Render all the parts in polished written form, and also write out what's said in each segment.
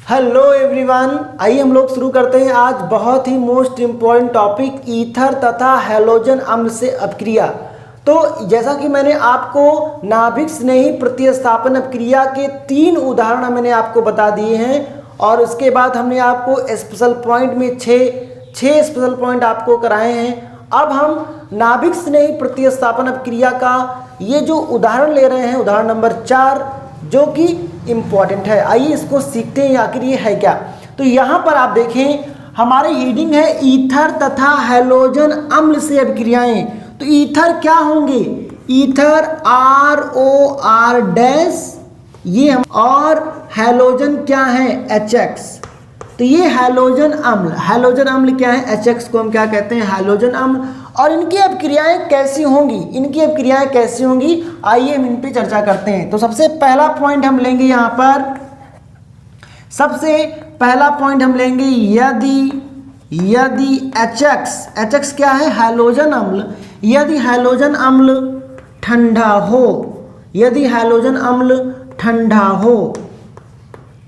Hello everyone, आइए हम लोग शुरू करते हैं आज बहुत ही मोस्ट इम्पॉर्टेंट टॉपिक ईथर तथा हैलोजन अम्ल से अपक्रिया। तो जैसा कि मैंने आपको नाभिक स्नेही प्रतिस्थापन अपक्रिया के 3 उदाहरण मैंने आपको बता दिए हैं और उसके बाद हमने आपको स्पेशल पॉइंट में 6 स्पेशल पॉइंट आपको कराए हैं। अब हम नाभिक स्नेही प्रतिस्थापन अपक्रिया का ये जो उदाहरण ले रहे हैं, उदाहरण नंबर 4, जो कि इम्पॉर्टेंट है। आइए इसको सीखते हैं आखिर ये है क्या। तो यहाँ पर आप देखें हमारी हेडिंग है ईथर तथा हैलोजन अम्ल से अपक्रियाएं। तो ईथर क्या होंगे? ईथर ROR डैश ये हम, और हैलोजन क्या है? HX। तो ये हैलोजन अम्ल क्या है? HX को हम क्या कहते हैं? हैलोजन अम्ल। और इनकी अपक्रियाएं कैसी होंगी? आइए हम इन पे चर्चा करते हैं। तो सबसे पहला पॉइंट हम लेंगे यहाँ पर, यदि HX क्या है? हैलोजन अम्ल। यदि हैलोजन अम्ल ठंडा हो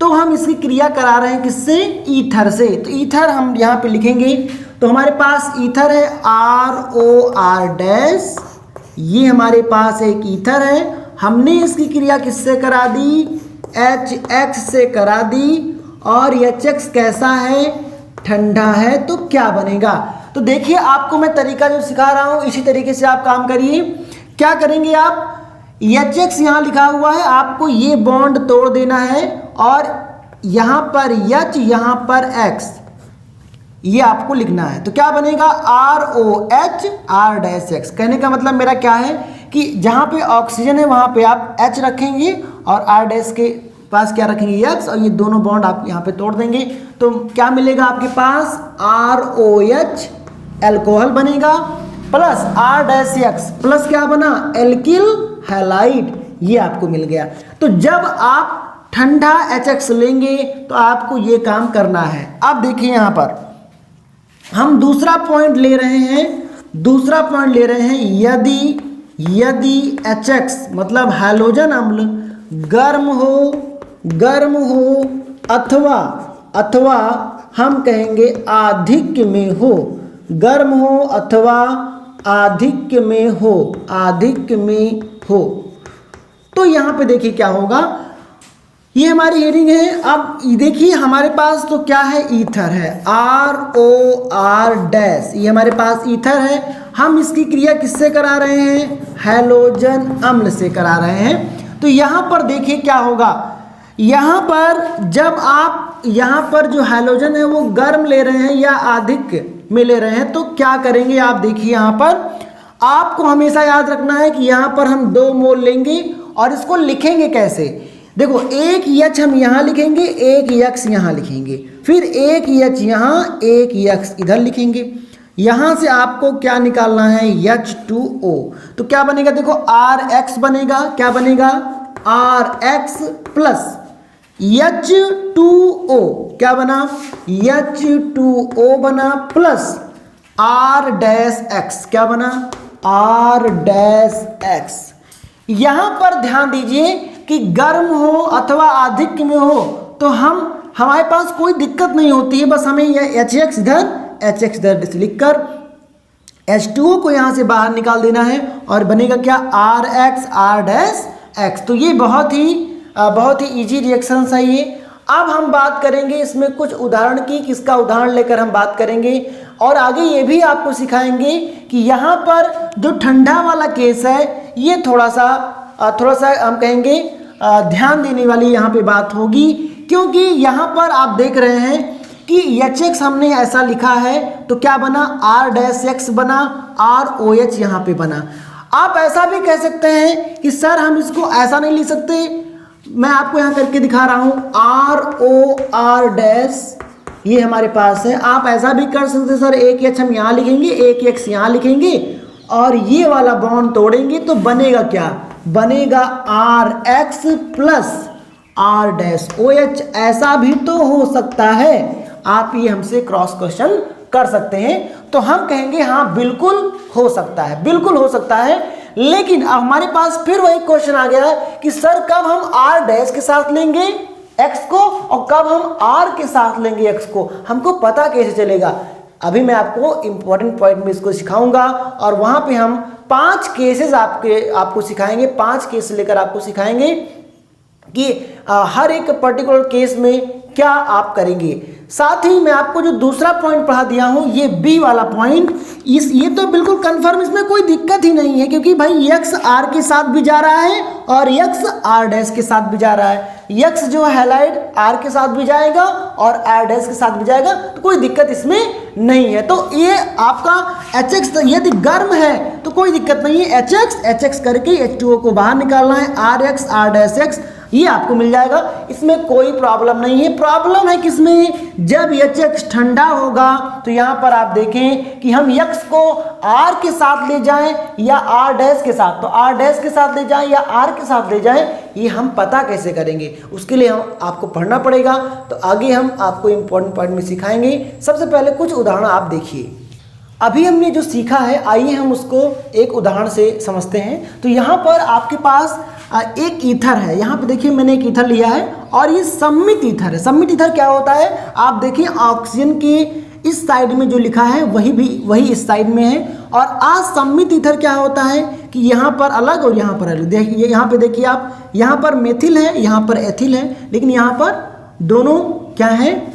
तो हम इसकी क्रिया करा रहे हैं किससे? ईथर से। तो ईथर हम यहाँ पे लिखेंगे। तो हमारे पास ईथर है ROR डैश, ये हमारे पास एक ईथर है। हमने इसकी क्रिया किससे करा दी? HX से करा दी। और HX कैसा है? ठंडा है। तो क्या बनेगा? तो देखिए आपको मैं तरीका जो सिखा रहा हूँ इसी तरीके से आप काम करिए। क्या करेंगे आप? HX यहाँ लिखा हुआ है, आपको ये बॉन्ड तोड़ देना है और यहाँ पर H, यहाँ पर X, ये आपको लिखना है। तो क्या बनेगा? ROH R dash X। कहने का मतलब मेरा क्या है कि जहाँ पे ऑक्सीजन है वहाँ पे आप H रखेंगे और R डैश के पास क्या रखेंगे? X, और ये दोनों बॉन्ड आप यहाँ पे तोड़ देंगे। तो क्या मिलेगा आपके पास? ROH एल्कोहल बनेगा plus R dash X plus क्या बना? Alkyl halide. ये आपको मिल गया। तो जब आप ठंडा HX लेंगे तो आपको ये काम करना है। अब देखिए यहाँ पर हम दूसरा पॉइंट ले रहे हैं, यदि HX मतलब हैलोजन अम्ल गर्म हो अथवा हम कहेंगे आधिक्य में हो, गर्म हो अथवा आधिक्य में हो। तो यहाँ पे देखिए क्या होगा, ये हमारी हेडिंग है। अब देखिए हमारे पास तो क्या है? ईथर है ROR डैश, ये हमारे पास ईथर है। हम इसकी क्रिया किससे करा रहे हैं? हैलोजन अम्ल से करा रहे हैं। तो यहाँ पर देखिए क्या होगा, यहाँ पर जब आप यहाँ पर जो हैलोजन है वो गर्म ले रहे हैं या अधिक में ले रहे हैं तो क्या करेंगे आप देखिए, यहाँ पर आपको हमेशा याद रखना है कि यहाँ पर हम 2 मोल लेंगे और इसको लिखेंगे कैसे? देखो, एक H हम यहाँ लिखेंगे, एक X यहाँ लिखेंगे, फिर एक H यहाँ, एक X इधर लिखेंगे। यहाँ से आपको क्या निकालना है? H2O। तो क्या बनेगा? देखो RX बनेगा। क्या बनेगा? RX plus H2O। क्या बना? H2O बना प्लस R डैश X। क्या बना? R dash X। यहाँ पर ध्यान दीजिए कि गर्म हो अथवा आधिक्य में हो तो हमारे पास कोई दिक्कत नहीं होती है, बस हमें यह HX इधर लिखकर H2O को यहाँ से बाहर निकाल देना है और बनेगा क्या? RX R dash X। तो ये बहुत ही इजी रिएक्शन है ये। अब हम बात करेंगे इसमें कुछ उदाहरण की, किसका उदाहरण लेकर हम बात करेंगे और आगे ये भी आपको सिखाएंगे कि यहाँ पर जो ठंडा वाला केस है ये थोड़ा सा हम कहेंगे ध्यान देने वाली यहाँ पे बात होगी, क्योंकि यहाँ पर आप देख रहे हैं कि HX हमने ऐसा लिखा है तो क्या बना? R डैश X बना, ROH यहाँ पे बना। आप ऐसा भी कह सकते हैं कि सर हम इसको ऐसा नहीं लिख सकते, मैं आपको यहाँ करके दिखा रहा हूँ ROR डैश, ये हमारे पास है। आप ऐसा भी कर सकते सर, एक H हम यहाँ लिखेंगे, एक X यहाँ लिखेंगे और ये वाला बॉन्ड तोड़ेंगे तो बनेगा क्या? बनेगा RX plus R dash OH। ऐसा भी तो हो सकता है, आप ये हमसे क्रॉस क्वेश्चन कर सकते हैं। तो हम कहेंगे हाँ बिल्कुल हो सकता है। लेकिन अब हमारे पास फिर वही क्वेश्चन आ गया कि सर कब हम R डैश के साथ लेंगे x को, और कब हम r के साथ लेंगे x को, हमको पता कैसे चलेगा। अभी मैं आपको इंपॉर्टेंट पॉइंट में इसको सिखाऊंगा, और वहां पे हम 5 केसेस आपको सिखाएंगे, 5 केस लेकर आपको सिखाएंगे कि हर एक पर्टिकुलर केस में क्या आप करेंगे। साथ ही मैं आपको जो दूसरा पॉइंट पढ़ा दिया हूं, ये बी वाला पॉइंट, ये तो बिल्कुल कंफर्म, इसमें कोई दिक्कत ही नहीं है, क्योंकि भाई x r के साथ भी जा रहा है और x r डैश के साथ भी जा रहा है। x जो हैलाइड r के साथ भी जाएगा और r डैश के साथ भी जाएगा, तो कोई दिक्कत इसमें नहीं है। तो ये आपका HX यदि गर्म है तो कोई दिक्कत नहीं है, HX करके H2O को बाहर निकालना है, RX R डैश X ये आपको मिल जाएगा, इसमें कोई प्रॉब्लम नहीं है। प्रॉब्लम है किसमें, जब HX ठंडा होगा तो यहाँ पर आप देखें कि हम X को R के साथ ले जाएं या R डैश के साथ, तो R डैश के साथ ले जाएं या R के साथ ले जाएं, ये हम पता कैसे करेंगे, उसके लिए हम आपको पढ़ना पड़ेगा। तो आगे हम आपको इंपॉर्टेंट पॉइंट में सिखाएंगे। सबसे पहले कुछ उदाहरण आप देखिए। अभी हमने जो सीखा है, आइए हम उसको एक उदाहरण से समझते हैं। तो यहाँ पर आपके पास एक ईथर है, यहाँ पे देखिए मैंने एक ईथर लिया है और ये सममित ईथर है। सममित ईथर क्या होता है, आप देखिए ऑक्सीजन के इस साइड में जो लिखा है वही इस साइड में है, और असम्मित ईथर क्या होता है कि यहाँ पर अलग और यहाँ पर अलग। देखिए यहाँ पे देखिए आप, यहाँ पर मेथिल है, यहाँ पर एथिल है, लेकिन यहाँ पर दोनों क्या है,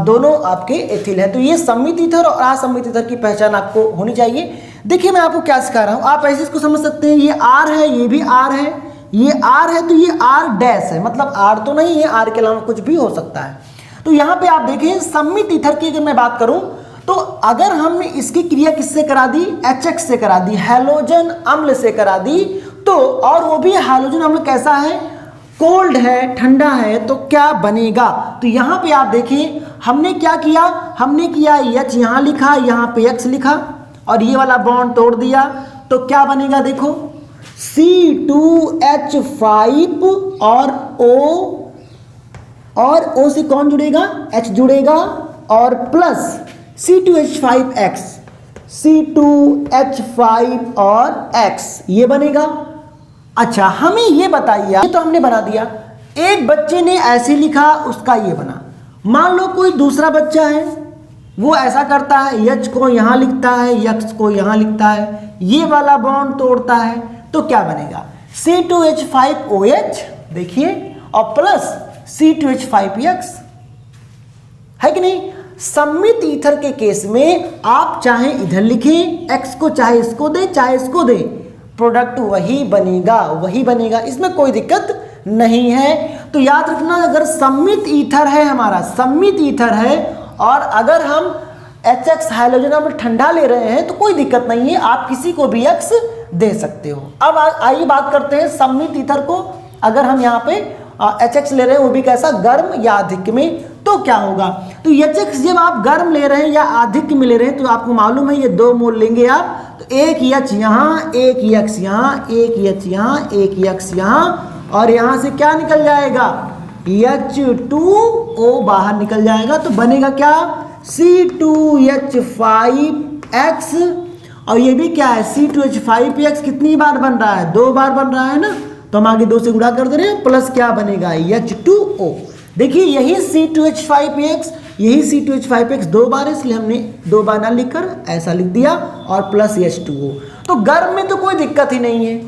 दोनों आपके एथिल है। तो ये सम्मित ईथर और असम्मित ईथर की पहचान आपको होनी चाहिए। देखिए मैं आपको क्या सिखा रहा हूँ, आप ऐसे इसको समझ सकते हैं, ये R है, ये भी R है, ये R है, तो ये R डैश है, मतलब R तो नहीं है, R के अलावा कुछ भी हो सकता है। तो यहाँ पे आप देखें सम्मित ईथर की अगर मैं बात करूं, तो अगर हमने इसकी क्रिया किससे करा दी, HX से करा दी, हैलोजन अम्ल से करा दी, तो और वो भी हैलोजन अम्ल कैसा है, कोल्ड है, ठंडा है, तो क्या बनेगा। तो यहाँ पे आप देखिए हमने क्या किया, हमने किया H यहाँ लिखा, यहाँ पे X लिखा और ये वाला बॉन्ड तोड़ दिया, तो क्या बनेगा देखो, C2H5 और O से कौन जुड़ेगा, H जुड़ेगा, और प्लस C2H5X, C2H5 और X ये बनेगा। अच्छा हमें ये बताइए, ये तो हमने बना दिया, एक बच्चे ने ऐसे लिखा, उसका ये बना। मान लो कोई दूसरा बच्चा है, वो ऐसा करता है, H को यहाँ लिखता है, X को यहाँ लिखता है, ये वाला बॉन्ड तोड़ता है, तो क्या बनेगा, C2H5OH देखिए, और प्लस C2H5X, है कि नहीं। सम्मित ईथर के केस में आप चाहे इधर लिखें X को, चाहे इसको दे, चाहे इसको दे, प्रोडक्ट वही बनेगा, इसमें कोई दिक्कत नहीं है। तो याद रखना, अगर सम्मित ईथर है, हमारा सम्मित ईथर है, और अगर हम HX हैलोजन अम्ल ठंडा ले रहे हैं तो कोई दिक्कत नहीं है, आप किसी को भी X दे सकते हो। अब आइए बात करते हैं सम्मित ईथर को, अगर हम यहाँ पे HX ले रहे हैं, वो भी कैसा, गर्म या अधिक में, तो क्या होगा। तो HX जब आप गर्म ले रहे हैं या अधिक में ले रहे हैं, तो आपको मालूम है ये 2 मोल लेंगे आप, तो एक H यहाँ, एक X यहाँ, एक H यहाँ, एक X यहाँ, और यहाँ से क्या निकल जाएगा, H2O बाहर निकल जाएगा, तो बनेगा क्या, C2H5X, और ये भी क्या है, C2H5X कितनी बार बन रहा है, 2 बार बन रहा है ना, तो हम आगे 2 से गुणा कर दे रहे हैं, प्लस क्या बनेगा, H2O। देखिए यही C2H5X, यही C2H5X 2 बार है, इसलिए हमने 2 बार ना लिखकर ऐसा लिख दिया, और प्लस H2O। तो गर्म में तो कोई दिक्कत ही नहीं है,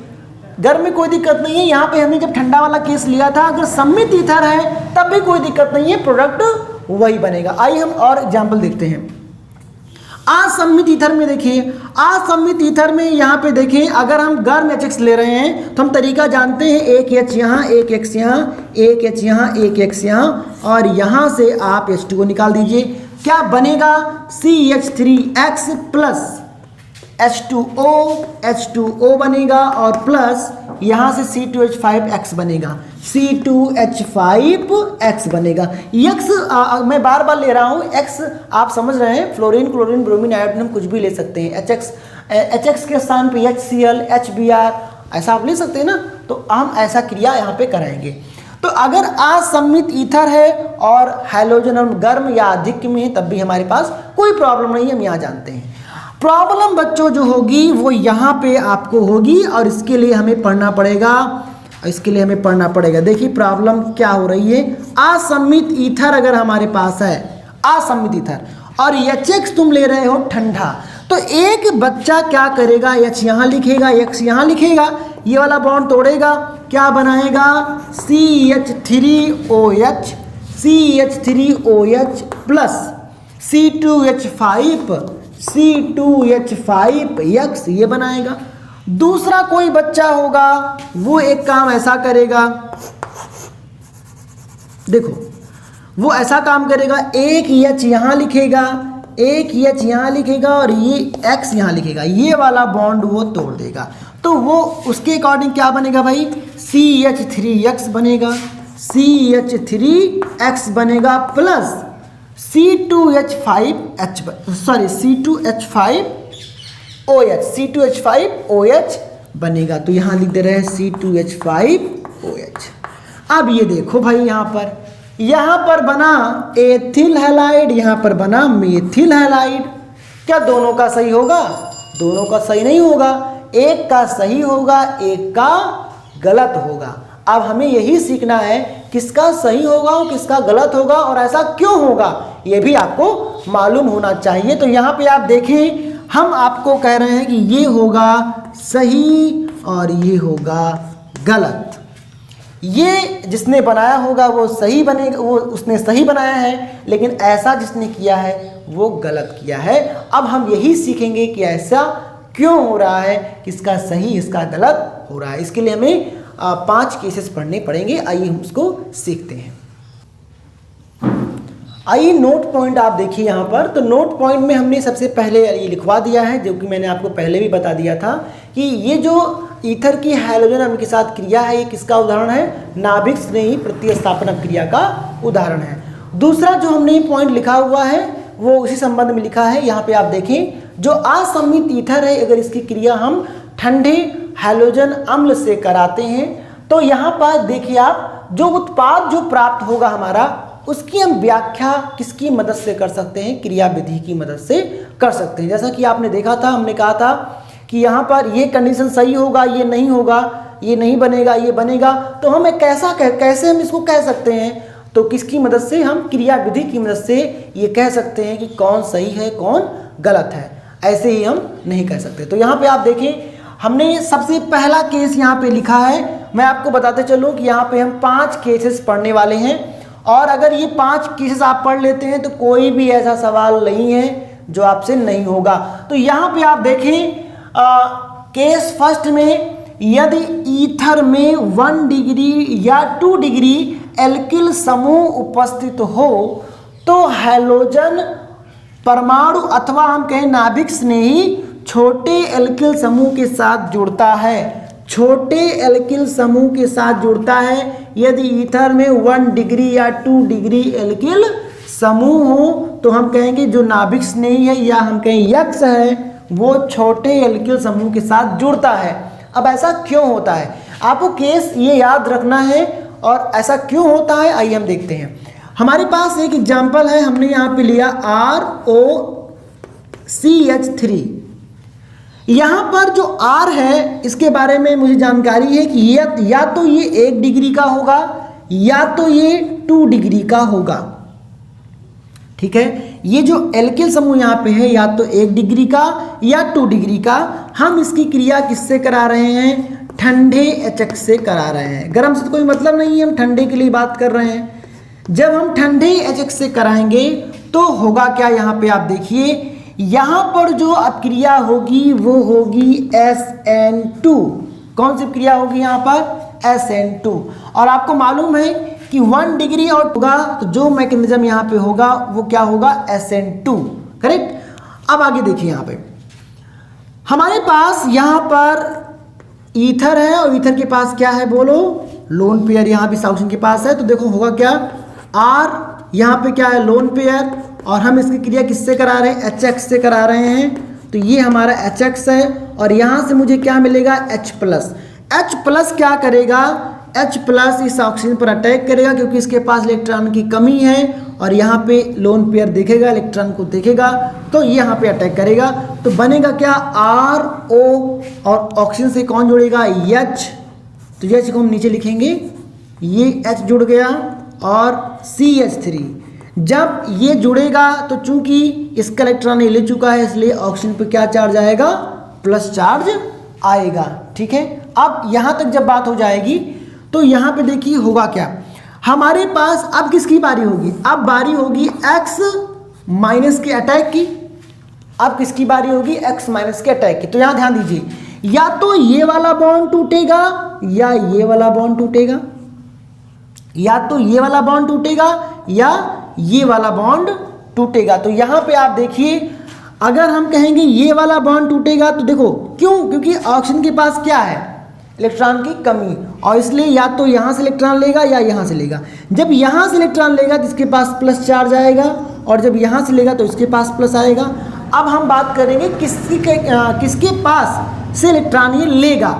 गर्म में कोई दिक्कत नहीं है। यहाँ पे हमने जब ठंडा वाला केस लिया था, अगर सम्मित ईथर है तब भी कोई दिक्कत नहीं है, प्रोडक्ट वही बनेगा। आइए हम और एग्जाम्पल देखते हैं। असम्मित ईथर में देखिए, असम्मित ईथर में यहाँ पे देखिए, अगर हम गर्म HX ले रहे हैं तो हम तरीका जानते हैं, एक H यहाँ, एक X यहाँ, एक H यहाँ, एक X यहाँ, और यहाँ से आप H2O निकाल दीजिए, क्या बनेगा, CH3X प्लस H2O बनेगा, और प्लस यहाँ से C2H5X बनेगा, C2H5X बनेगा। X मैं बार बार ले रहा हूँ, X आप समझ रहे हैं, फ्लोरीन, क्लोरीन, ब्रोमीन, आयोडीन हम कुछ भी ले सकते हैं। HX के स्थान पे HCl, HBr ऐसा आप ले सकते हैं ना, तो हम ऐसा क्रिया यहाँ पे कराएंगे। तो अगर असम्मित ईथर है और हैलोजन अम्ल गर्म या अधिक में है, तब भी हमारे पास कोई प्रॉब्लम नहीं है, हम यहाँ जानते हैं। प्रॉब्लम बच्चों जो होगी वो यहाँ पे आपको होगी, और इसके लिए हमें पढ़ना पड़ेगा इसके लिए हमें पढ़ना पड़ेगा। देखिए प्रॉब्लम क्या हो रही है, असम्मित ईथर अगर हमारे पास है, असम्मित ईथर, और HX तुम ले रहे हो ठंडा, तो एक बच्चा क्या करेगा, H यहाँ लिखेगा, X यहाँ लिखेगा, ये वाला बॉन्ड तोड़ेगा, क्या बनाएगा, CH3OH, CH3OH प्लस C2H5X ये बनाएगा। दूसरा कोई बच्चा होगा वो एक काम ऐसा करेगा, देखो वो ऐसा काम करेगा, एक H यहाँ लिखेगा, एक H यहाँ लिखेगा और ये X यहाँ लिखेगा, ये वाला बॉन्ड वो तोड़ देगा। तो वो उसके अकॉर्डिंग क्या बनेगा भाई, CH3X बनेगा, CH3X बनेगा प्लस C2H5OH बनेगा। तो यहाँ लिख दे रहे हैं C2H5OH। अब ये देखो भाई यहाँ पर बना एथिल हैलाइड, यहाँ पर बना मेथिल हैलाइड। क्या दोनों का सही होगा? दोनों का सही नहीं होगा, एक का सही होगा, एक का गलत होगा। अब हमें यही सीखना है किसका सही होगा और किसका गलत होगा, और ऐसा क्यों होगा ये भी आपको मालूम होना चाहिए। तो यहाँ पे आप देखें, हम आपको कह रहे हैं कि ये होगा सही और ये होगा गलत। ये जिसने बनाया होगा वो सही बनेगा, वो उसने सही बनाया है, लेकिन ऐसा जिसने किया है वो गलत किया है। अब हम यही सीखेंगे कि ऐसा क्यों हो रहा है, किसका सही इसका गलत हो रहा है। इसके लिए हमें 5 केसेस पढ़ने पड़ेंगे। आइए हम उसको सीखते हैं। आइए नोट पॉइंट आप देखिए यहाँ पर। तो नोट पॉइंट में हमने सबसे पहले ये लिखवा दिया है, जो कि मैंने आपको पहले भी बता दिया था कि ये जो ईथर की हैलोजन अम्ल के साथ क्रिया है, ये किसका उदाहरण है, नाभिक स्नेही प्रतिस्थापन क्रिया का उदाहरण है। दूसरा जो हमने पॉइंट लिखा हुआ है वो उसी संबंध में लिखा है। यहाँ पे आप देखें, जो असम्मित ईथर है, अगर इसकी क्रिया हम ठंडे हैलोजन अम्ल से कराते हैं तो यहाँ पर देखिए आप, जो उत्पाद जो प्राप्त होगा हमारा, उसकी हम व्याख्या किसकी मदद से कर सकते हैं, क्रिया विधि की मदद से कर सकते हैं। जैसा कि आपने देखा था, हमने कहा था कि यहाँ पर ये कंडीशन सही होगा, ये नहीं होगा, ये नहीं बनेगा, ये बनेगा। तो हम कैसे हम इसको कह सकते हैं, तो किसकी मदद से, हम क्रिया विधि की मदद से ये कह सकते हैं कि कौन सही है कौन गलत है। ऐसे ही हम नहीं कह सकते। तो यहाँ पे आप देखें, हमने सबसे पहला केस यहाँ पे लिखा है। मैं आपको बताते चलूँ कि यहाँ पे हम 5 केसेस पढ़ने वाले हैं, और अगर ये 5 केसेस आप पढ़ लेते हैं तो कोई भी ऐसा सवाल नहीं है जो आपसे नहीं होगा। तो यहाँ पे आप देखें, केस फर्स्ट में, यदि ईथर में 1 डिग्री या 2 डिग्री एल्किल समूह उपस्थित हो तो हैलोजन परमाणु अथवा हम कहें नाभिक स्नेही छोटे एल्किल समूह के साथ जुड़ता है, छोटे एल्किल समूह के साथ जुड़ता है। यदि ईथर में 1 डिग्री या 2 डिग्री एल्किल समूह हो तो हम कहेंगे जो नाभिक स्नेही है या हम कहें यक्स है, वो छोटे एल्किल समूह के साथ जुड़ता है। अब ऐसा क्यों होता है, आपको केस ये याद रखना है, और ऐसा क्यों होता है आइए हम देखते हैं। हमारे पास एक एग्जाम्पल है, हमने यहाँ पे लिया ROCH3। यहाँ पर जो R है इसके बारे में मुझे जानकारी है कि या तो ये 1 डिग्री का होगा या तो ये 2 डिग्री का होगा। ठीक है, ये जो एल्किल समूह यहाँ पे है या तो 1 डिग्री का या 2 डिग्री का। हम इसकी क्रिया किससे करा रहे हैं, ठंडे HX से करा रहे हैं। गर्म से तो कोई मतलब नहीं है, हम ठंडे के लिए बात कर रहे हैं। जब हम ठंडे HX से कराएंगे तो होगा क्या, यहाँ पे आप देखिए, यहाँ पर जो क्रिया होगी वो होगी SN2। कौन सी क्रिया होगी यहाँ पर, SN2। और आपको मालूम है कि 1 डिग्री और होगा तो जो मैकेनिज्म यहाँ पे होगा वो क्या होगा, SN2। करेक्ट। अब आगे देखिए, यहाँ पे हमारे पास यहाँ पर ईथर है और ईथर के पास क्या है बोलो, लोन पेयर यहाँ भी ऑक्सीजन के पास है। तो देखो होगा क्या, R यहाँ पे क्या है, लोन पेयर, और हम इसकी क्रिया किससे करा रहे हैं, HX से करा रहे हैं। तो ये हमारा HX है, और यहाँ से मुझे क्या मिलेगा, H+। H+ क्या करेगा, H+ इस ऑक्सीजन पर अटैक करेगा क्योंकि इसके पास इलेक्ट्रॉन की कमी है, और यहाँ पे लोन पेयर देखेगा, इलेक्ट्रॉन को देखेगा, तो ये यहाँ पे अटैक करेगा। तो बनेगा क्या, RO, और ऑक्सीजन से कौन जुड़ेगा, H, तो जैसे को हम नीचे लिखेंगे, ये H जुड़ गया और CH3। जब ये जुड़ेगा तो चूंकि इसका इलेक्ट्रॉन ये ले चुका है, इसलिए ऑक्सीजन पे क्या चार्ज आएगा, प्लस चार्ज आएगा। ठीक है, अब यहाँ तक जब बात हो जाएगी तो यहाँ पे देखिए होगा क्या, हमारे पास अब किसकी बारी होगी, अब बारी होगी X माइनस के अटैक की। अब किसकी बारी होगी, X माइनस के अटैक की। तो यहाँ ध्यान दीजिए, या तो ये वाला बॉन्ड टूटेगा या ये वाला बॉन्ड टूटेगा, या तो ये वाला बॉन्ड टूटेगा या ये वाला बॉन्ड टूटेगा। तो यहाँ पे आप देखिए, अगर हम कहेंगे ये वाला बॉन्ड टूटेगा तो देखो क्यों, क्योंकि ऑक्सीजन के पास क्या है, इलेक्ट्रॉन की कमी, और इसलिए या तो यहाँ से इलेक्ट्रॉन लेगा या यहाँ से लेगा। जब यहाँ से इलेक्ट्रॉन लेगा तो इसके पास प्लस चार्ज आएगा, और जब यहाँ से लेगा तो इसके पास प्लस आएगा। अब हम बात करेंगे किसके पास से इलेक्ट्रॉन ये लेगा।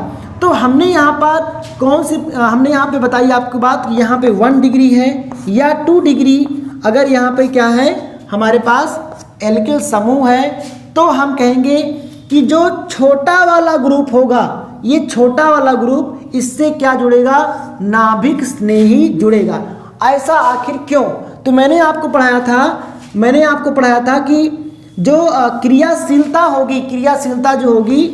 तो हमने यहाँ पर कौन सी, हमने यहाँ पे बताई आपको बात कि यहाँ पे 1 डिग्री है या 2 डिग्री। अगर यहाँ पे क्या है, हमारे पास एल्किल समूह है, तो हम कहेंगे कि जो छोटा वाला ग्रुप होगा, ये छोटा वाला ग्रुप इससे क्या जुड़ेगा, नाभिक स्नेही जुड़ेगा। ऐसा आखिर क्यों, तो मैंने आपको पढ़ाया था कि जो क्रियाशीलता होगी, क्रियाशीलता जो होगी,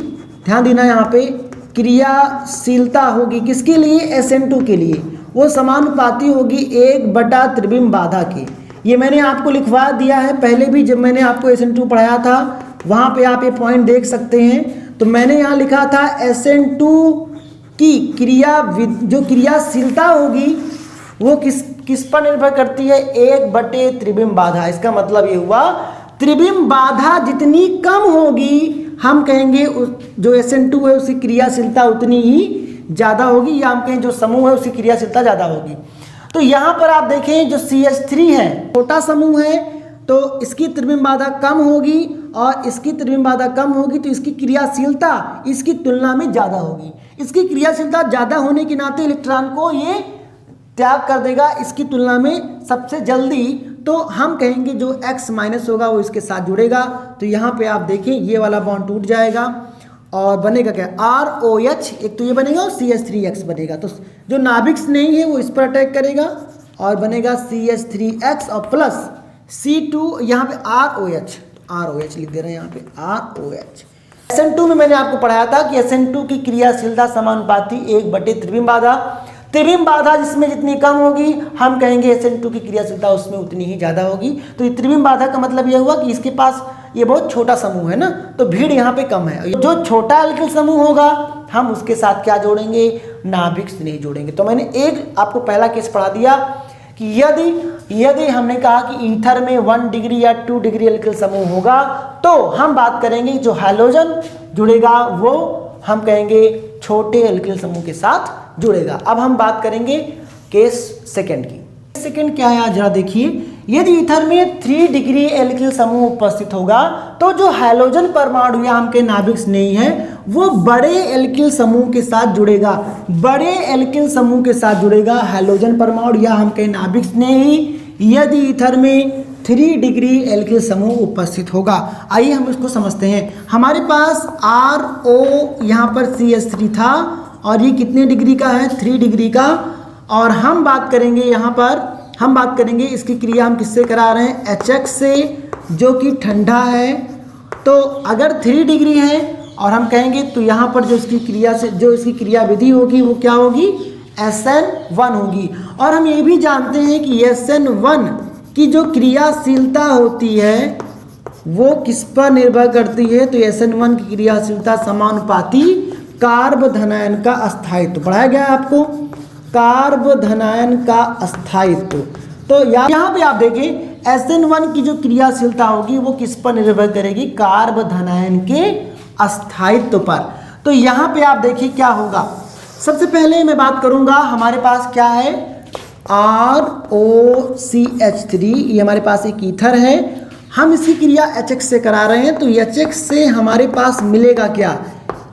ध्यान देना यहाँ पे, क्रियाशीलता होगी किसके लिए, SN2 के लिए, वो समानुपाती होगी 1/, त्रिविम बाधा के। ये मैंने आपको लिखवा दिया है पहले भी, जब मैंने आपको SN2 पढ़ाया था, वहाँ पे आप ये पॉइंट देख सकते हैं। तो मैंने यहाँ लिखा था SN2 की जो क्रियाशीलता होगी वो किस पर निर्भर करती है, 1/, त्रिविम बाधा। इसका मतलब ये हुआ, त्रिविम बाधा जितनी कम होगी, हम कहेंगे जो SN2 है उसकी क्रियाशीलता उतनी ही ज़्यादा होगी, या हम कहें जो समूह है उसकी क्रियाशीलता ज़्यादा होगी। तो यहाँ पर आप देखें जो CH3 है, छोटा समूह है, तो इसकी त्रिविम बाधा कम होगी और इसकी त्रिविम बाधा कम होगी, तो इसकी क्रियाशीलता इसकी तुलना में ज़्यादा होगी। इसकी क्रियाशीलता ज़्यादा होने के नाते इलेक्ट्रॉन को ये त्याग कर देगा इसकी तुलना में सबसे जल्दी। तो हम कहेंगे जो X माइनस होगा वो इसके साथ जुड़ेगा। तो यहाँ पे आप देखें ये वाला बॉन्ड टूट जाएगा और बनेगा क्या, ROH, एक तो ये बनेगा और CH3X बनेगा। तो जो नाभिक नहीं है वो इस पर अटैक करेगा और बनेगा CH3X और प्लस C2, यहाँ पे ROH लिख दे रहे हैं, यहाँ पे ROH। SN2 में मैंने आपको पढ़ाया था कि SN2 की क्रियाशीलता समानुपाती 1/, त्रिविम बाधा। त्रिविम बाधा जिसमें जितनी कम होगी, हम कहेंगे SN2 की क्रियाशीलता उसमें उतनी ही ज़्यादा होगी। तो ये त्रिविम बाधा का मतलब यह हुआ कि इसके पास ये बहुत छोटा समूह है ना, तो भीड़ यहाँ पे कम है। जो छोटा एल्किल समूह होगा हम उसके साथ क्या जोड़ेंगे, नाभिक स्नेही जोड़ेंगे। तो मैंने एक आपको पहला केस पढ़ा दिया कि यदि हमने कहा कि ईथर में 1 डिग्री या 2 डिग्री एल्किल समूह होगा, तो हम बात करेंगे जो हैलोजन जुड़ेगा वो हम कहेंगे छोटे एल्किल समूह के साथ जुड़ेगा। अब हम बात करेंगे केस सेकंड की। सेकंड क्या है, जरा देखिए, यदि ईथर में 3 डिग्री एल्किल समूह उपस्थित होगा तो जो हैलोजन परमाणु या हम के नाभिक स्नेही है वो बड़े एल्किल समूह के साथ जुड़ेगा, बड़े एल्किल समूह के साथ जुड़ेगा हैलोजन परमाणु या हम के नाभिक स्नेही, यदि ईथर में 3 डिग्री एल्किल समूह उपस्थित होगा। आइए हम इसको समझते हैं। हमारे पास RO यहाँ पर CH3 था और ये कितने डिग्री का है, 3 डिग्री का, और हम बात करेंगे यहाँ पर, हम बात करेंगे इसकी क्रिया हम किससे करा रहे हैं, HX से, जो कि ठंडा है। तो अगर 3 डिग्री है और हम कहेंगे तो यहाँ पर जो इसकी क्रिया से जो इसकी क्रिया विधि होगी वो क्या होगी, SN1 होगी। और हम ये भी जानते हैं कि SN1 की जो क्रियाशीलता होती है वो किस पर निर्भर करती है, तो SN1 की क्रियाशीलता समानुपाती कार्बधनायन का अस्थायित्व पढ़ाया गया है आपको, कार्बधनायन का अस्थायित्व। तो यहाँ पे आप देखिए SN1 की जो क्रियाशीलता होगी वो किस पर निर्भर करेगी, कार्बधनायन के अस्थायित्व पर। तो यहाँ पे आप देखिए क्या होगा, सबसे पहले मैं बात करूंगा, हमारे पास क्या है, ROCH3, ये हमारे पास एक ईथर है, हम इसकी क्रिया HX से करा रहे हैं। तो HX से हमारे पास मिलेगा क्या,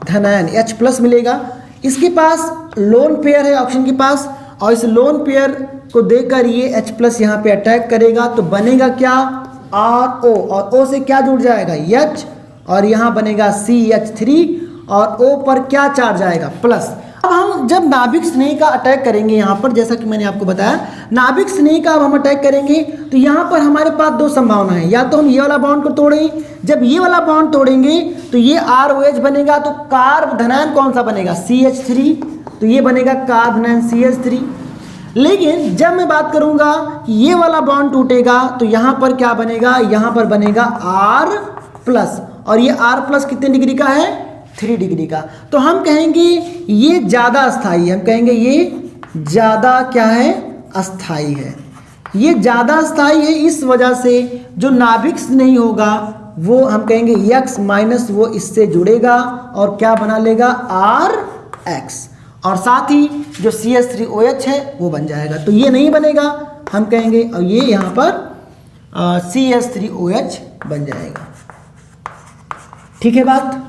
धनायन H+ मिलेगा। इसके पास लोन पेयर है ऑक्सीजन के पास, और इस लोन पेयर को देकर ये H+ यहाँ पे अटैक करेगा, तो बनेगा क्या, RO, और O से क्या जुड़ जाएगा, H, और यहाँ बनेगा CH3, और O पर क्या चार्ज आएगा, प्लस। अब अब हम जब नाभिक स्नेह का अटैक करेंगे यहाँ पर, जैसा कि मैंने आपको बताया नाभिक स्नेह का अब हम अटैक करेंगे तो यहाँ पर हमारे पास दो संभावना है, या तो हम ये वाला बॉन्ड को तोड़ें, जब ये वाला बॉन्ड तोड़ेंगे तो ये ROH बनेगा, तो कार्ब धनायन कौन सा बनेगा CH3, तो ये बनेगा कार्ब धनायन CH3। लेकिन जब मैं बात करूंगा कि ये वाला बॉन्ड टूटेगा तो यहाँ पर क्या बनेगा, यहाँ पर बनेगा R+, और ये R+ कितने डिग्री का है, 3 डिग्री का। तो हम कहेंगे ये ज़्यादा अस्थाई है, हम कहेंगे ये ज़्यादा क्या है, अस्थाई है। ये ज़्यादा अस्थाई है, इस वजह से जो नाभिक नहीं होगा वो हम कहेंगे X- वो इससे जुड़ेगा और क्या बना लेगा, RX, और साथ ही जो CH3OH है वो बन जाएगा। तो ये नहीं बनेगा, हम कहेंगे और ये यहाँ पर CH3OH बन जाएगा। ठीक है बात।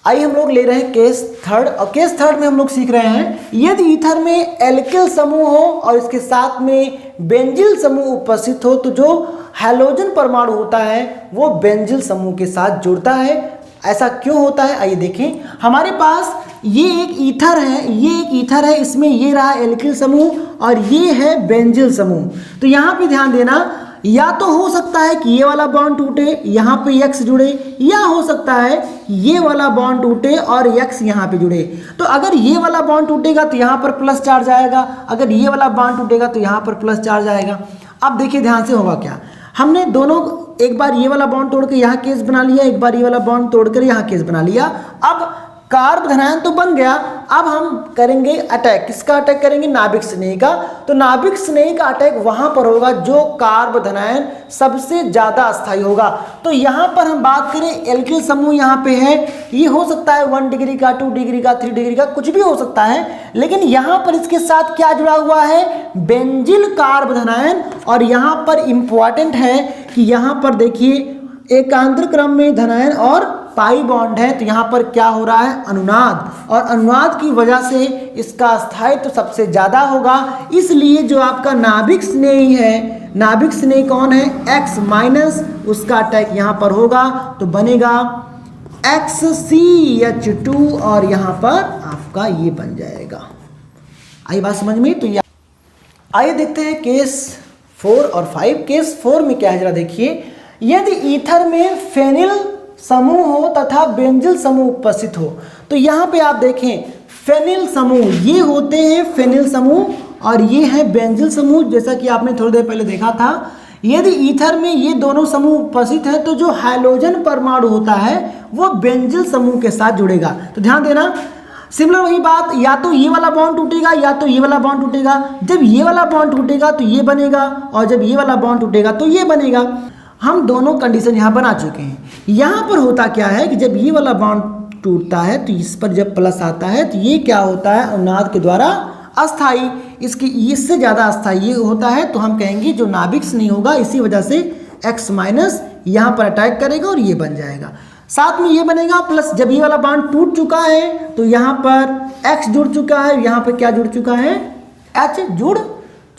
आइए हम लोग ले रहे हैं केस थर्ड, और केस थर्ड में हम लोग सीख रहे हैं यदि ईथर में एल्किल समूह हो और इसके साथ में बेंजिल समूह उपस्थित हो तो जो हैलोजन परमाणु होता है वो बेंजिल समूह के साथ जुड़ता है। ऐसा क्यों होता है, आइए देखें। हमारे पास ये एक ईथर है, ये एक ईथर है, इसमें ये रहा एल्किल समूह और ये है बेंजिल समूह। तो यहाँ पे ध्यान देना, या तो हो सकता है कि ये वाला बॉन्ड टूटे, यहाँ पे X जुड़े, या हो सकता है ये वाला बॉन्ड टूटे और X यहाँ पे जुड़े। तो अगर ये वाला बॉन्ड टूटेगा तो यहाँ पर प्लस चार्ज आएगा, अगर ये वाला बॉन्ड टूटेगा तो यहाँ पर प्लस चार्ज आएगा। अब देखिए ध्यान से होगा क्या, हमने दोनों एक बार ये वाला बॉन्ड तोड़ के यहाँ केस बना लिया, एक बार ये वाला बॉन्ड तोड़कर यहाँ केस बना लिया। अब कार्ब धनायन तो बन गया, अब हम करेंगे अटैक, किसका अटैक करेंगे, नाभिक स्नेह का। तो नाभिक स्नेह का अटैक वहां पर होगा जो कार्ब धनायन सबसे ज्यादा अस्थायी होगा। तो यहां पर हम बात करें एल्किल समूह यहाँ पे है, ये हो सकता है 1 डिग्री का, 2 डिग्री का, 3 डिग्री का, कुछ भी हो सकता है, लेकिन यहाँ पर इसके साथ क्या जुड़ा हुआ है, बेंजिल कार्ब धनायन। और यहाँ पर इंपॉर्टेंट है कि यहाँ पर देखिए एकांतर क्रम में धनायन और पाई बॉन्ड है, तो यहाँ पर क्या हो रहा है, अनुनाद, और अनुनाद की वजह से इसका स्थायित्व तो सबसे ज्यादा होगा। इसलिए जो आपका नाभिक स्नेही है, नाभिक स्नेही कौन है, X- उसका अटैक यहाँ पर होगा तो बनेगा XCH2 और यहाँ पर आपका ये बन जाएगा। आई बात समझ में। तो आइए देखते हैं केस 4 और 5। केस 4 में क्या है जरा देखिए, यदि ईथर में फेनिल समूह हो तथा बेंजिल समूह उपस्थित हो, तो यहाँ पे आप देखें फेनिल समूह, ये होते हैं फेनिल समूह और ये है बेंजिल समूह। जैसा कि आपने थोड़ी देर पहले देखा था, यदि ईथर में ये दोनों समूह उपस्थित है तो जो हाइड्रोजन परमाणु होता है वो बेंजिल समूह के साथ जुड़ेगा। तो ध्यान देना, सिमिलर वही बात, या तो ये वाला बॉन्ड टूटेगा या तो ये वाला बॉन्ड टूटेगा। जब ये वाला बॉन्ड टूटेगा तो ये बनेगा, और जब ये वाला बॉन्ड टूटेगा तो ये बनेगा। हम दोनों कंडीशन यहाँ बना चुके हैं। यहाँ पर होता क्या है कि जब ये वाला बॉन्ड टूटता है तो इस पर जब प्लस आता है तो ये क्या होता है, अनुनाद के द्वारा अस्थाई, इसकी इससे ज़्यादा अस्थाई ये होता है। तो हम कहेंगे जो नाभिक नहीं होगा, इसी वजह से X- यहाँ पर अटैक करेगा और ये बन जाएगा। साथ में ये बनेगा प्लस, जब ये वाला बॉन्ड टूट चुका है तो यहाँ पर X जुड़ चुका है, यहाँ पर क्या जुड़ चुका है, H जुड़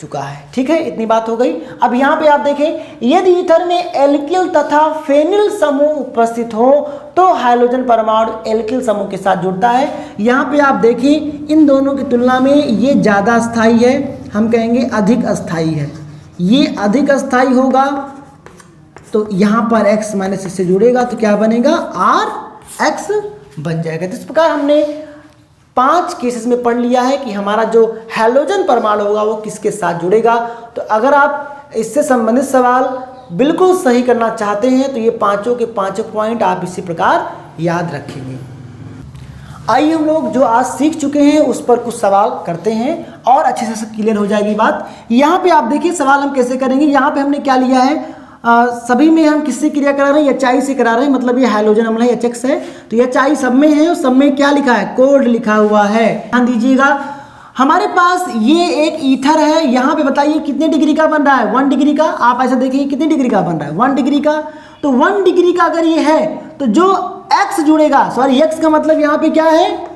चुका है। ठीक है, इतनी बात हो गई। अब यहाँ पे आप देखें, यदि ईथर में एल्किल तथा फेनिल समूह उपस्थित हो तो हाइड्रोजन परमाणु एल्किल समूह के साथ जुड़ता है। यहाँ पे आप देखें इन दोनों की तुलना में ये ज़्यादा अस्थाई है, हम कहेंगे अधिक अस्थाई है, ये अधिक अस्थाई होगा। तो यहाँ पर X- इससे जुड़ेगा तो क्या बनेगा, RX बन जाएगा। तो इस प्रकार हमने 5 केसेस में पढ़ लिया है कि हमारा जो हैलोजन परमाणु होगा वो किसके साथ जुड़ेगा। तो अगर आप इससे संबंधित सवाल बिल्कुल सही करना चाहते हैं तो ये पांचों के पांचों पॉइंट आप इसी प्रकार याद रखेंगे। आइए हम लोग जो आज सीख चुके हैं उस पर कुछ सवाल करते हैं और अच्छे से क्लियर हो जाएगी बात। यहाँ पे आप देखिए सवाल हम कैसे करेंगे। यहाँ पे हमने क्या लिया है, सभी में हम किससे क्रिया करा रहे हैं, HI से करा रहे हैं, मतलब ये हाइड्रोजन अम्ल है, HX है। तो HI सब में है और सब में क्या लिखा है, कोल्ड लिखा हुआ है। ध्यान दीजिएगा, हमारे पास ये एक ईथर है, यहाँ पे बताइए कितने डिग्री का बन रहा है, 1 डिग्री का। आप ऐसा देखिए कितने डिग्री का बन रहा है, 1 डिग्री का। तो 1 डिग्री का अगर ये है तो जो X जुड़ेगा, सॉरी X का मतलब यहाँ पे क्या है,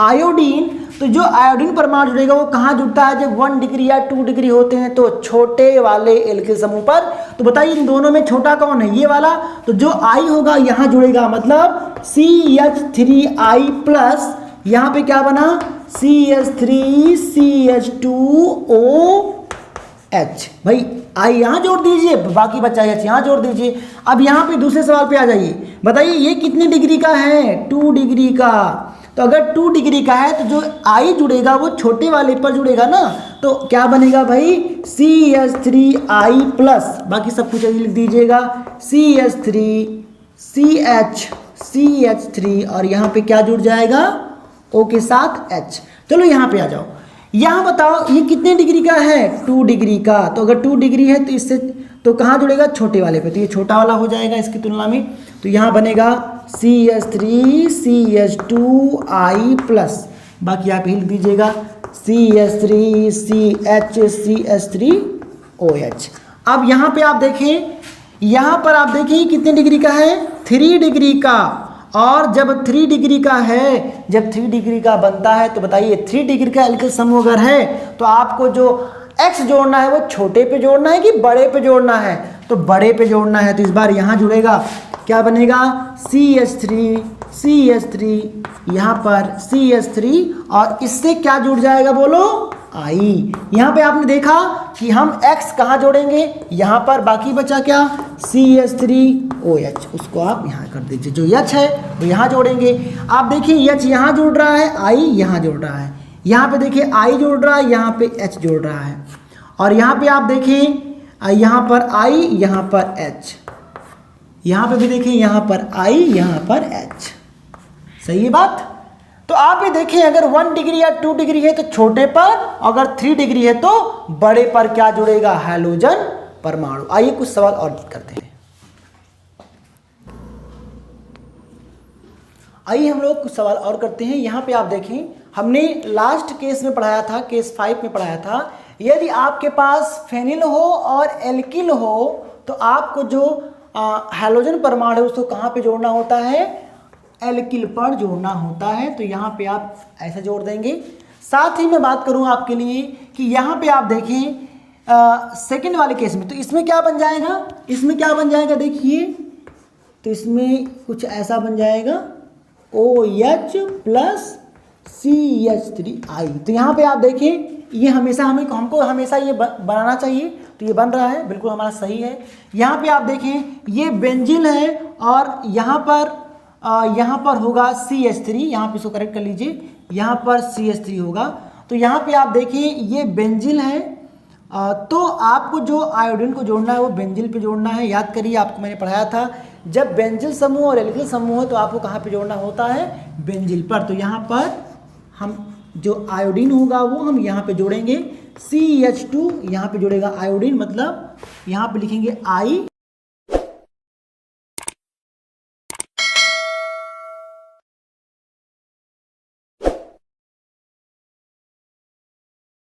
आयोडीन। तो जो आयोडीन परमाणु जुड़ेगा वो कहाँ जुड़ता है, जब 1 डिग्री या 2 डिग्री होते हैं तो छोटे वाले एल्किल समूह पर। तो बताइए इन दोनों में छोटा कौन है, ये वाला। तो जो I होगा यहाँ जुड़ेगा, मतलब CH3I+ यहाँ पे क्या बना, CH3CH2OH। भाई आई यहाँ जोड़ दीजिए, बाकी बचा H यहाँ जोड़ दीजिए। अब यहाँ पे दूसरे सवाल पे आ जाइए, बताइए ये कितने डिग्री का है, 2 डिग्री का। तो अगर 2 डिग्री का है तो जो आई जुड़ेगा वो छोटे वाले पर जुड़ेगा ना, तो क्या बनेगा भाई, CH3I प्लस, बाकी सब कुछ लिख दीजिएगा, CH3 और यहाँ पे क्या जुड़ जाएगा, O के साथ H। चलो यहाँ पे आ जाओ, यहाँ बताओ ये कितने डिग्री का है, 2 डिग्री का। तो अगर 2 डिग्री है तो इससे तो कहाँ जुड़ेगा, छोटे वाले पे, तो ये छोटा वाला हो जाएगा इसकी तुलना में। तो यहाँ बनेगा CH3CH2I प्लस, बाकी आप ही लिख दीजिएगा CH3CH3OH। अब यहाँ पे आप देखें, यहाँ पर आप देखिए कितने डिग्री का है, 3 डिग्री का। और जब 3 डिग्री का है, जब 3 डिग्री का बनता है तो बताइए 3 डिग्री का एल्किल समूह अगर है तो आपको जो x जोड़ना है वो छोटे पे जोड़ना है कि बड़े पे जोड़ना है, तो बड़े पे जोड़ना है। तो इस बार यहाँ जुड़ेगा, क्या बनेगा, CH3 यहाँ पर CH3 और इससे क्या जुड़ जाएगा बोलो, I। यहाँ पे आपने देखा कि हम x कहाँ जोड़ेंगे, यहाँ पर, बाकी बचा क्या, CH3OH, उसको आप यहाँ कर दीजिए, जो H है वो यहाँ जोड़ेंगे। आप देखिए H यहाँ जुड़ रहा है, I यहाँ जुड़ रहा है, यहाँ पे देखिए I जुड़ रहा है, यहाँ पे H जुड़ रहा है, और यहाँ पे आप देखें यहाँ पर I यहाँ पर H, यहाँ पे भी देखें यहाँ पर I यहाँ पर H। सही है बात। तो आप ये देखें अगर 1 डिग्री या 2 डिग्री है तो छोटे पर, अगर 3 डिग्री है तो बड़े पर क्या जुड़ेगा, हैलोजन परमाणु। आइए कुछ सवाल और करते हैं। आइए हम लोग कुछ सवाल और करते हैं। यहाँ पे आप देखें, हमने लास्ट केस में पढ़ाया था, केस 5 में पढ़ाया था, यदि आपके पास फेनिल हो और एल्किल हो तो आपको जो हैलोजन परमाणु है उसको कहाँ पे जोड़ना होता है, एल्किल पर जोड़ना होता है। तो यहाँ पे आप ऐसे जोड़ देंगे। साथ ही मैं बात करूँ आपके लिए कि यहाँ पे आप देखें सेकंड वाले केस में, तो इसमें क्या बन जाएगा, इसमें क्या बन जाएगा देखिए, तो इसमें कुछ ऐसा बन जाएगा OH प्लस CH3I। तो यहाँ पे आप देखें ये हमेशा हमको हमेशा ये बनाना चाहिए, तो ये बन रहा है, बिल्कुल हमारा सही है। यहाँ पे आप देखें ये बेंजीन है और यहाँ पर होगा CH3, यहाँ पे इसको करेक्ट कर लीजिए, यहाँ पर CH3 होगा। तो यहाँ पे आप देखिए ये बेंजीन है, तो आपको जो आयोडीन को जोड़ना है वो बेंजीन पे जोड़ना है। याद करिए आपको मैंने पढ़ाया था, जब बेंजीन समूह और एल्किल समूह हो तो आपको कहाँ पे जोड़ना होता है, बेंजीन पर। तो यहाँ पर हम जो आयोडीन होगा वो हम यहाँ पे जोड़ेंगे, CH2 यहाँ पे जोड़ेगा आयोडीन, मतलब यहाँ पे लिखेंगे I।